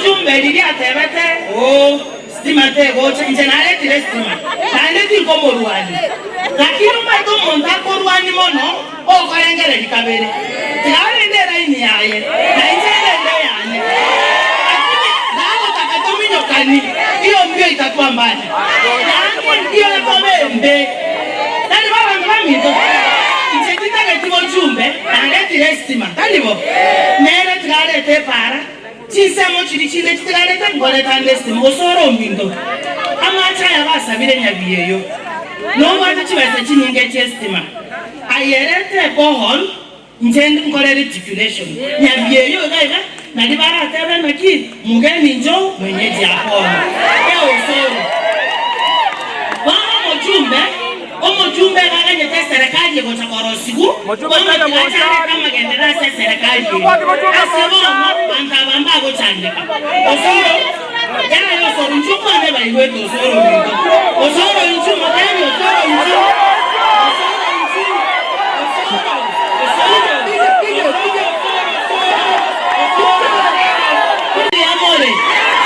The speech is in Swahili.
ujumbe lili atebete stima tego chenjenale tile stima nale tingo ruani lakini mato monta ko ruani mono o kalengele likabere tale ndera ini yaye na injele ndeyane lakini nalo takatomino kani hiyo mbio itakuwa mbali yani hiyo komembe nali baba ngamito nchekitaka tibo jumbe nale tile stima talibo nere tale te para chisamo chilichile chitaleta ngole tandesti mosoro mbindo amacha yabasabire nyabiyeyo no manje chibase chininge chestima ayerete bohol njendi ngole reticulation nyabiyeyo gaida nali baratebe naki mugeni njo mwenyeji akona osoro omujumbe kaganye serikali yego chakorosiku kama gendera serikali asebo antabamba go chandeka osoro yana yo so njumba ne bayiweto osoro